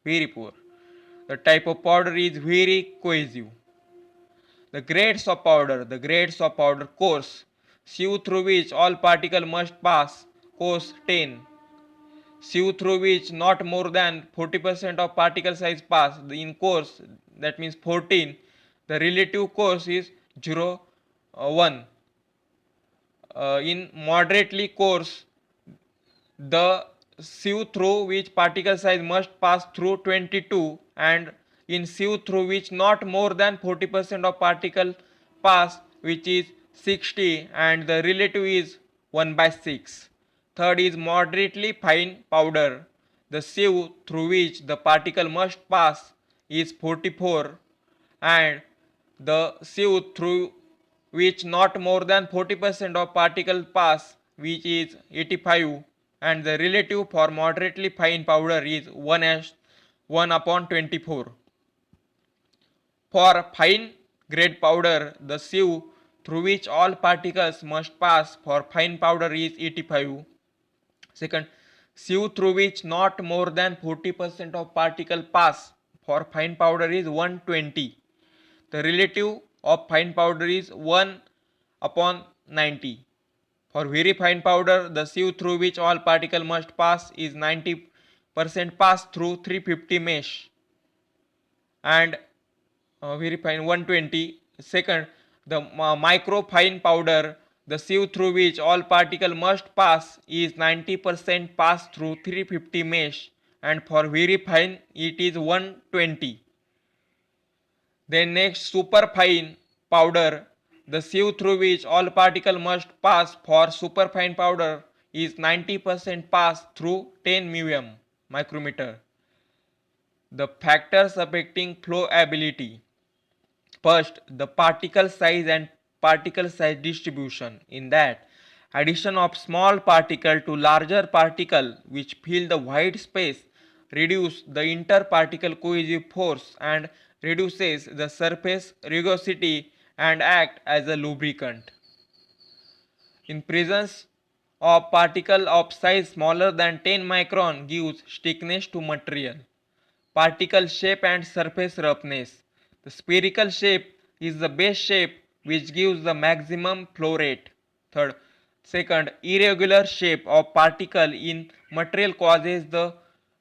very poor. The type of powder is very cohesive. The grades of powder. The grades of powder coarse, sieve through which all particles must pass, coarse 10. Sieve through which not more than 40% of particle size pass. In coarse, that means 14. The relative coarse is 0, 1. In moderately coarse, the sieve through which particle size must pass through 22, and in sieve through which not more than 40% of particle pass, which is 60, and the relative is 1 by 6. Third is moderately fine powder. The sieve through which the particle must pass is 44, and the sieve through which not more than 40% of particle pass, which is 85, and the relative for moderately fine powder is 1 upon 24. For fine grade powder, the sieve through which all particles must pass for fine powder is 85. Second, sieve through which not more than 40% of particle pass for fine powder is 120. The relative of fine powder is 1 upon 90. For very fine powder, the sieve through which all particle must pass is 90% pass through 350 mesh, and very fine 120. Second, the micro fine powder, the sieve through which all particle must pass is 90% pass through 350 mesh, and for very fine it is 120. Then next, superfine powder, the sieve through which all particle must pass for superfine powder is 90% pass through 10 μm micrometer. The factors affecting flowability. First, the particle size and particle size distribution. In that, addition of small particle to larger particle which fill the white space reduce the interparticle cohesive force and reduces the surface rugosity and act as a lubricant. In presence of particle of size smaller than 10 micron gives stickiness to material. Particle shape and surface roughness. The spherical shape is the best shape which gives the maximum flow rate. Second, irregular shape of particle in material causes the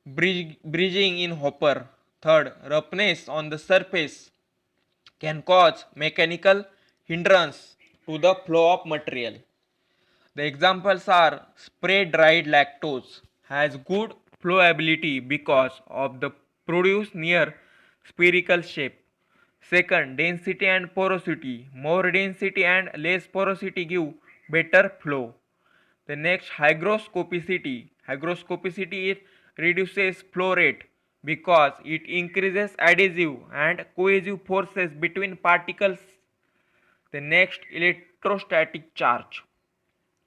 bridging in hopper. Third, roughness on the surface can cause mechanical hindrance to the flow of material. The examples are spray dried lactose has good flowability because of the produce near spherical shape. Second, density and porosity. More density and less porosity give better flow. The next, hygroscopicity. Hygroscopicity it reduces flow rate because it increases adhesive and cohesive forces between particles. The next, electrostatic charge.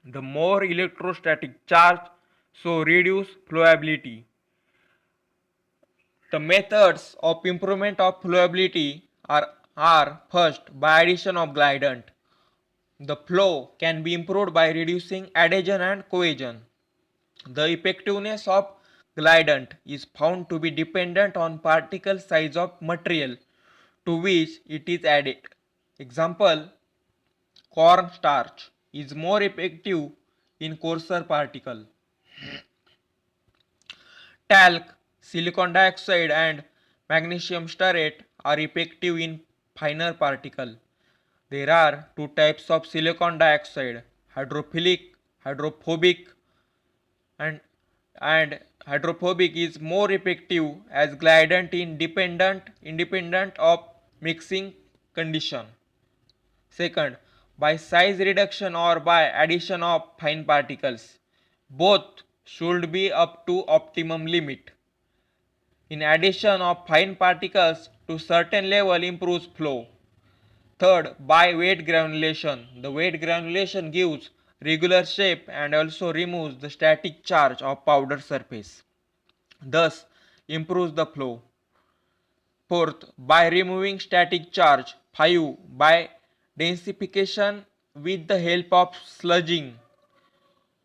The more electrostatic charge, so reduce flowability. The methods of improvement of flowability are first, by addition of glidant. The flow can be improved by reducing adhesion and cohesion. The effectiveness of glidant is found to be dependent on particle size of material to which it is added. Example, cornstarch is more effective in coarser particle. Talc, silicon dioxide and magnesium stearate are effective in finer particle. There are two types of silicon dioxide, hydrophilic, hydrophobic, and hydrophobic is more effective as glidant in independent of mixing condition. Second, by size reduction or by addition of fine particles. Both should be up to optimum limit. In addition of fine particles to certain level improves flow. Third, by weight granulation. The weight granulation gives regular shape and also removes the static charge of powder surface. Thus, improves the flow. Fourth, by removing static charge. 5. By densification with the help of sludging.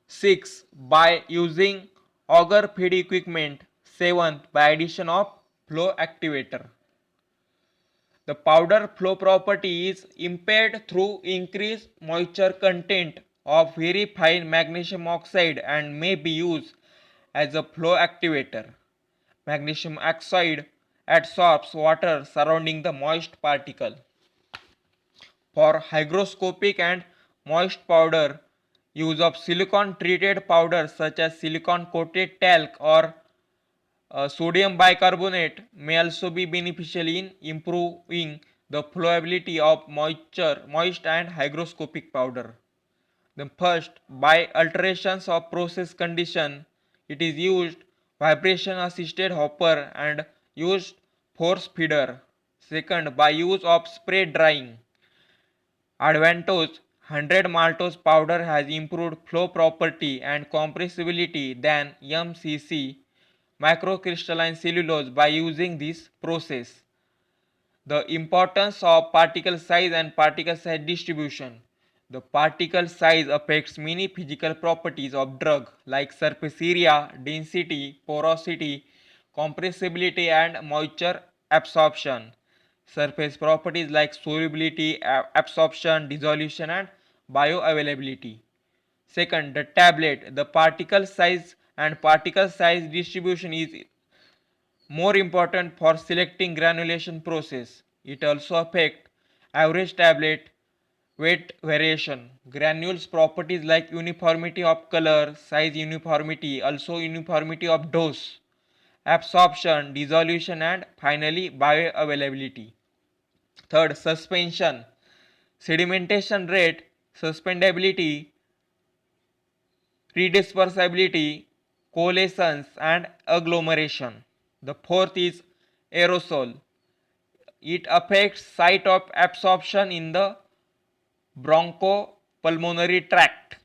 6. By using auger feed equipment. 7. By addition of flow activator. The powder flow property is impaired through increased moisture content of very fine magnesium oxide and may be used as a flow activator. Magnesium oxide adsorbs water surrounding the moist particle. For hygroscopic and moist powder, use of silicon treated powder such as silicon coated talc or sodium bicarbonate may also be beneficial in improving the flowability of moist and hygroscopic powder. Then first, by alterations of process condition, it is used vibration assisted hopper and used force feeder. Second, by use of spray drying. Advantage: 100 maltose powder has improved flow property and compressibility than MCC microcrystalline cellulose by using this process. The importance of particle size and particle size distribution. The particle size affects many physical properties of drug like surface area, density, porosity, compressibility and moisture absorption. Surface properties like solubility, absorption, dissolution and bioavailability. Second, the tablet. The particle size and particle size distribution is more important for selecting granulation process. It also affects average tablet weight variation. Granules properties like uniformity of color, size uniformity, also uniformity of dose, absorption, dissolution and finally bioavailability. Third, suspension. Sedimentation rate, suspendability, redispersibility, coalescence and agglomeration. The fourth is aerosol. It affects site of absorption in the bronchopulmonary tract.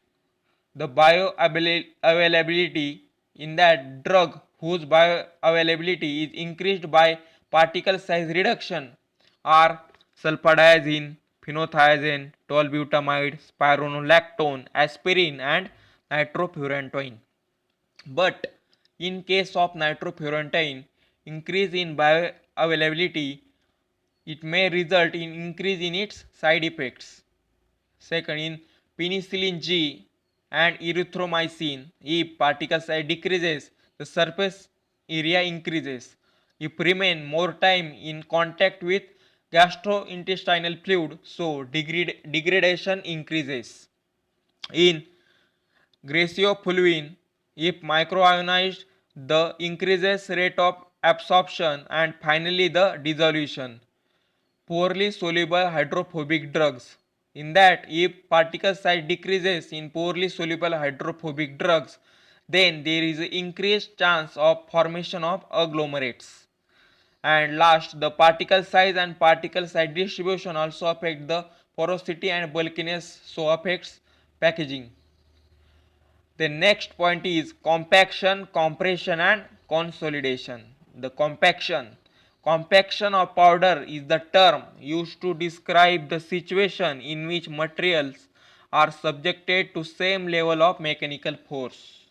The bioavailability in that drug whose bioavailability is increased by particle size reduction are sulfadiazine, phenothiazine, tolbutamide, spironolactone, aspirin and nitrofurantoin. But in case of nitrofurantoin, increase in bioavailability, it may result in increase in its side effects. Second, in penicillin G and erythromycin, if particle size decreases, the surface area increases. If remain more time in contact with gastrointestinal fluid, so degradation increases. In graciofulvin, if microionized, the increases rate of absorption and finally the dissolution. Poorly soluble hydrophobic drugs. In that, if particle size decreases in poorly soluble hydrophobic drugs, then there is an increased chance of formation of agglomerates. And last, the particle size and particle size distribution also affect the porosity and bulkiness, so affects packaging. The next point is compaction, compression and consolidation. The compaction. Compaction of powder is the term used to describe the situation in which materials are subjected to same level of mechanical force.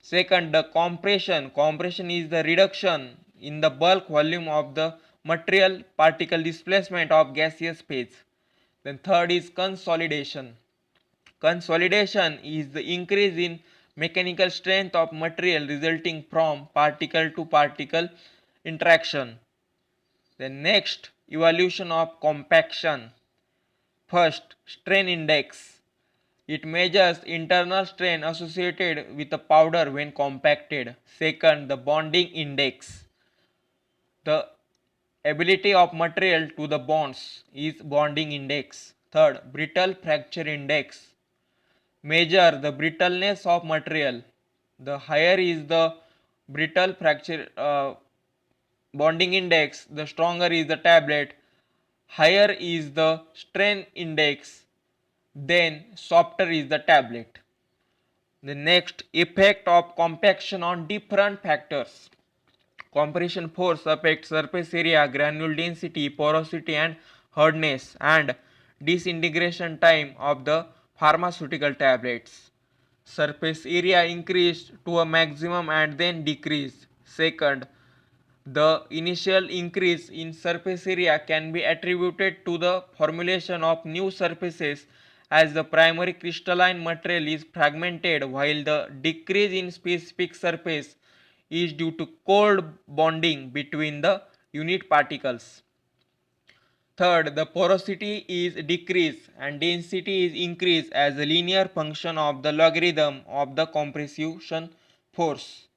Second, the compression. Compression is the reduction in the bulk volume of the material, particle displacement of gaseous phase. Then third is consolidation. Consolidation is the increase in mechanical strength of material resulting from particle to particle interaction. The next, evaluation of compaction. First, strain index. It measures internal strain associated with a powder when compacted. Second, the bonding index. The ability of material to the bonds is bonding index. Third, brittle fracture index. Measure the brittleness of material. The higher is the brittle fracture bonding index, the stronger is the tablet. Higher is the strain index, then softer is the tablet. The next, effect of compaction on different factors. Compression force affects surface area, granule density, porosity and hardness and disintegration time of the pharmaceutical tablets. Surface area increased to a maximum and then decreased. Second, The initial increase in surface area can be attributed to the formulation of new surfaces as the primary crystalline material is fragmented, while the decrease in specific surface is due to cold bonding between the unit particles. Third, the porosity is decreased and density is increased as a linear function of the logarithm of the compression force.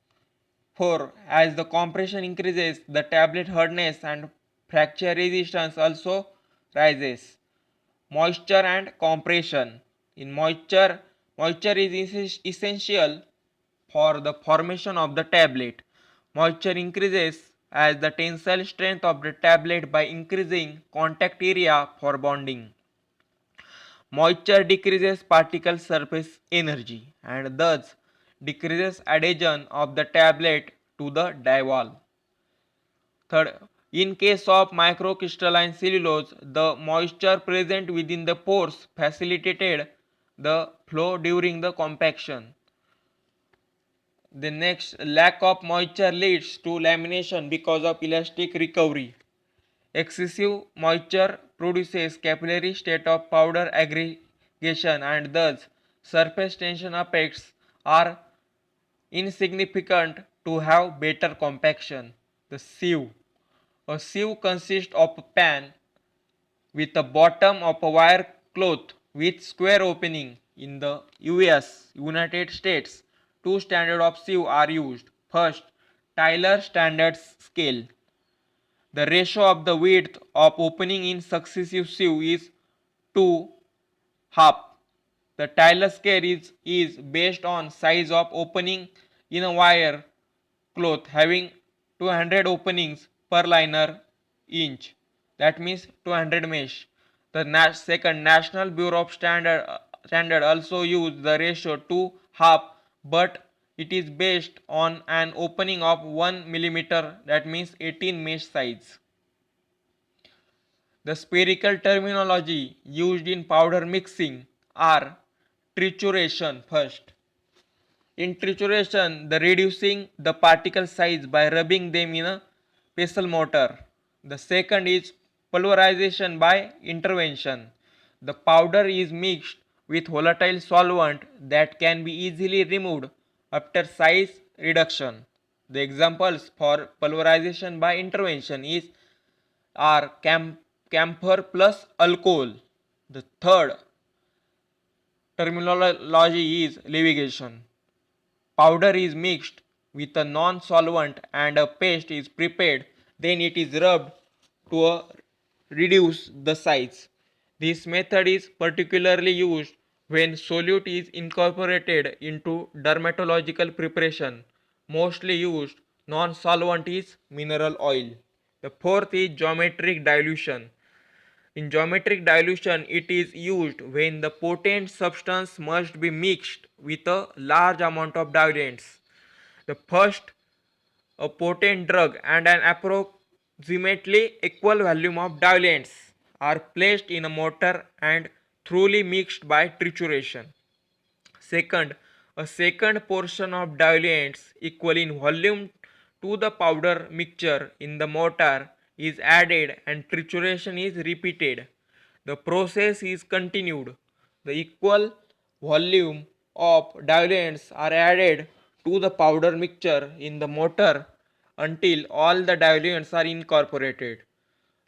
4. As the compression increases, the tablet hardness and fracture resistance also rises. Moisture and compression. In moisture is essential for the formation of the tablet. Moisture increases as the tensile strength of the tablet by increasing contact area for bonding. Moisture decreases particle surface energy and thus decreases adhesion of the tablet to the die wall. Third, in case of microcrystalline cellulose, the moisture present within the pores facilitated the flow during the compaction. The next, lack of moisture leads to lamination because of elastic recovery. Excessive moisture produces capillary state of powder aggregation and thus surface tension effects are insignificant to have better compaction. The sieve. A sieve consists of a pan with the bottom of a wire cloth with square opening. In the US, United States, two standards of sieve are used. First, Tyler standard scale. The ratio of the width of opening in successive sieve is 2 half. The Tyler scale is based on size of opening in a wire cloth having 200 openings per linear inch. That means 200 mesh. The second National Bureau of Standard also use the ratio 2 half, but it is based on an opening of 1 millimeter, that means 18 mesh size. The spherical terminology used in powder mixing are trituration first. In trituration, the reducing the particle size by rubbing them in a pestle mortar. The second is pulverization by intervention. The powder is mixed with volatile solvent that can be easily removed after size reduction. The examples for pulverization by intervention are camphor plus alcohol. The third terminology is leviation. Powder is mixed with a non-solvent and a paste is prepared, then it is rubbed to reduce the size. This method is particularly used when solute is incorporated into dermatological preparation. Mostly used non-solvent is mineral oil. The fourth is geometric dilution. In geometric dilution, it is used when the potent substance must be mixed with a large amount of diluents. The first, a potent drug and an approximately equal volume of diluents are placed in a mortar and thoroughly mixed by trituration. Second, a second portion of diluents equal in volume to the powder mixture in the mortar is added and trituration is repeated. The process is continued. The equal volume of diluents are added to the powder mixture in the mortar until all the diluents are incorporated.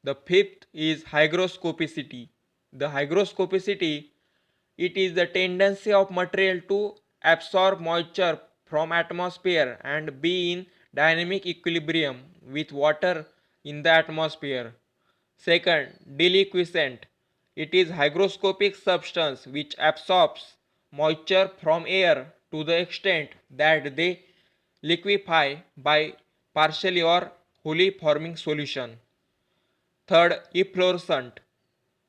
The fifth is hygroscopicity. The hygroscopicity, it is the tendency of material to absorb moisture from atmosphere and be in dynamic equilibrium with water in the atmosphere. Second, deliquescent. It is hygroscopic substance which absorbs moisture from air to the extent that they liquefy by partially or wholly forming solution. Third, efflorescent.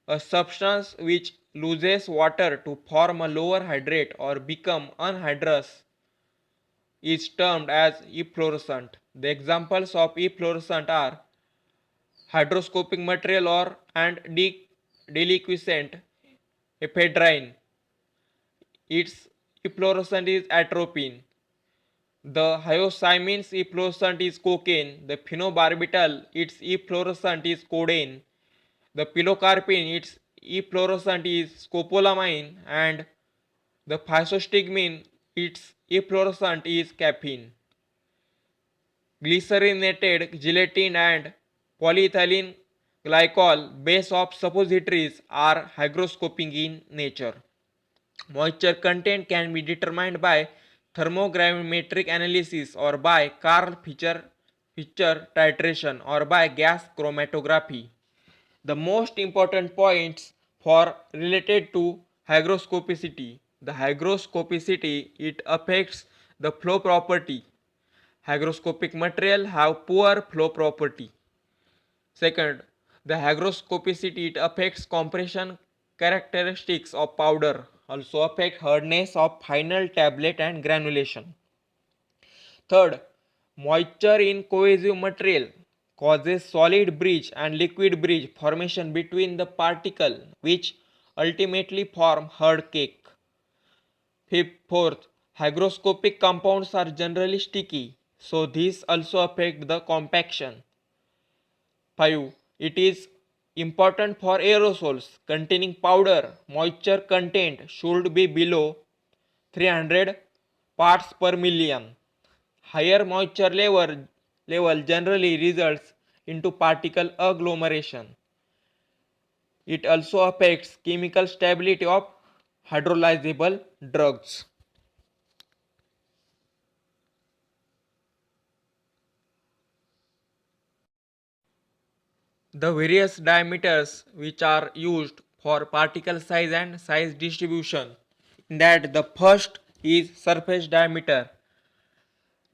A substance which loses water to form a lower hydrate or become anhydrous is termed as efflorescent. The examples of efflorescent are hydroscopic material or and deliquescent ephedrine. Its efflorescent is atropine. The hyoscyamin's efflorescent is cocaine, the phenobarbital its efflorescent is codeine, the pilocarpine its efflorescent is scopolamine, and the physostigmine its efflorescent is caffeine. Glycerinated gelatin and polyethylene glycol base of suppositories are hygroscopic in nature. Moisture content can be determined by thermogravimetric analysis or by Karl Fischer titration or by gas chromatography. The most important points for related to hygroscopicity. The hygroscopicity it affects the flow property. Hygroscopic material have poor flow property. Second, the hygroscopicity it affects compression characteristics of powder, also affect hardness of final tablet and granulation. Third, moisture in cohesive material causes solid bridge and liquid bridge formation between the particle which ultimately form hard cake. Fourth, hygroscopic compounds are generally sticky, so these also affect the compaction. 5. It is important for aerosols containing powder. Moisture content should be below 300 parts per million. Higher moisture level generally results into particle agglomeration. It also affects chemical stability of hydrolyzable drugs. The various diameters which are used for particle size and size distribution. That the first is surface diameter.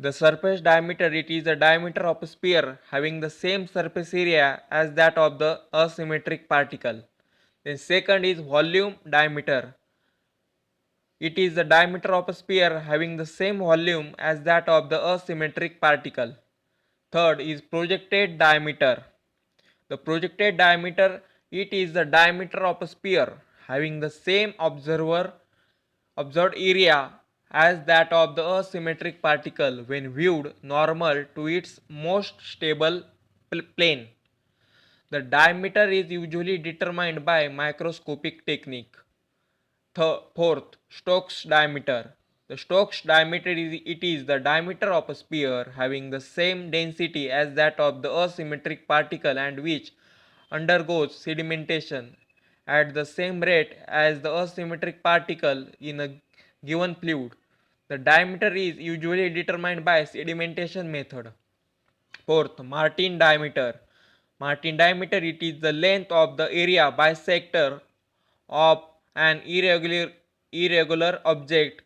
The surface diameter it is the diameter of a sphere having the same surface area as that of the asymmetric particle. Then second is volume diameter. It is the diameter of a sphere having the same volume as that of the asymmetric particle. Third is projected diameter. The projected diameter it is the diameter of a sphere having the same observed area as that of the asymmetric particle when viewed normal to its most stable plane. The diameter is usually determined by microscopic technique. Fourth, Stokes diameter. The Stokes diameter is the diameter of a sphere having the same density as that of the asymmetric particle and which undergoes sedimentation at the same rate as the asymmetric particle in a given fluid. The diameter is usually determined by sedimentation method. Fourth, Martin diameter. Martin diameter it is the length of the area bisector of an irregular object.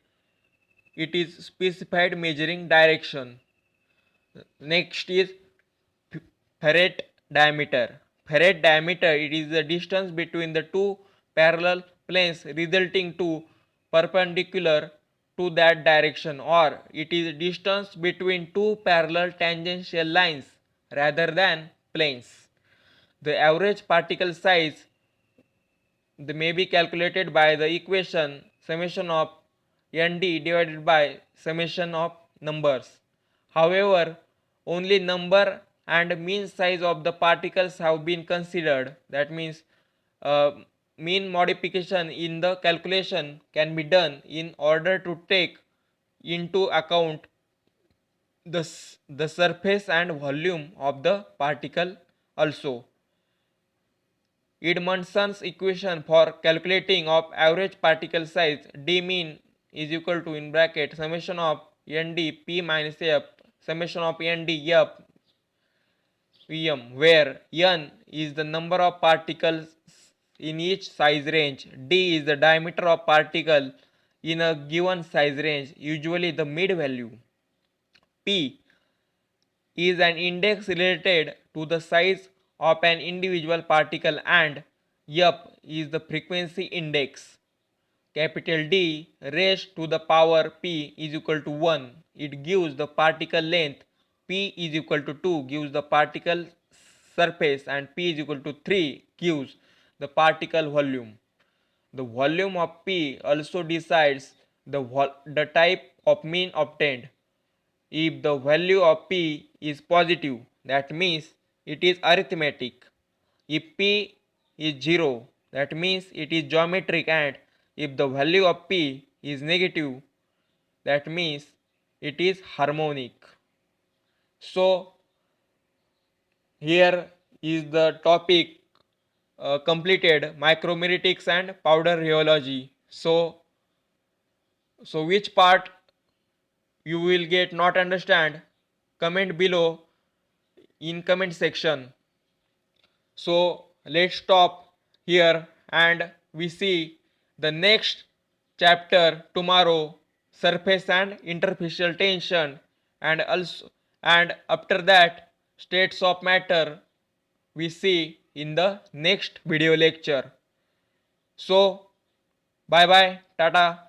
It is specified measuring direction. Next is ferrite diameter. Ferrite diameter it is the distance between the two parallel planes resulting to perpendicular to that direction, or it is distance between two parallel tangential lines rather than planes. The average particle size may be calculated by the equation summation of nd divided by summation of numbers. However, only number and mean size of the particles have been considered. That means uh, mean modification in the calculation can be done in order to take into account the surface and volume of the particle also. Edmondson's equation for calculating of average particle size d mean is equal to in bracket summation of nd p minus f summation of nd f vm, where n is the number of particles in each size range, d is the diameter of particle in a given size range, usually the mid value. P is an index related to the size of an individual particle and F is the frequency index. Capital D raised to the power P is equal to 1. It gives the particle length. P is equal to 2 gives the particle surface and P is equal to 3 gives the particle volume. The volume of P also decides the type of mean obtained. if the value of p is positive, that means it is arithmetic. If p is 0, that means it is geometric, and if the value of p is negative, that means it is harmonic. So here is the topic completed, micromeritics and powder rheology. So which part you will get not understand, comment below in comment section. So let's stop here and we see the next chapter tomorrow, surface and interfacial tension, and also, and after that states of matter we see in the next video lecture. So bye bye, tata,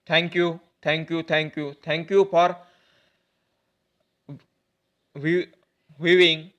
thank you, thank you, thank you, thank you for viewing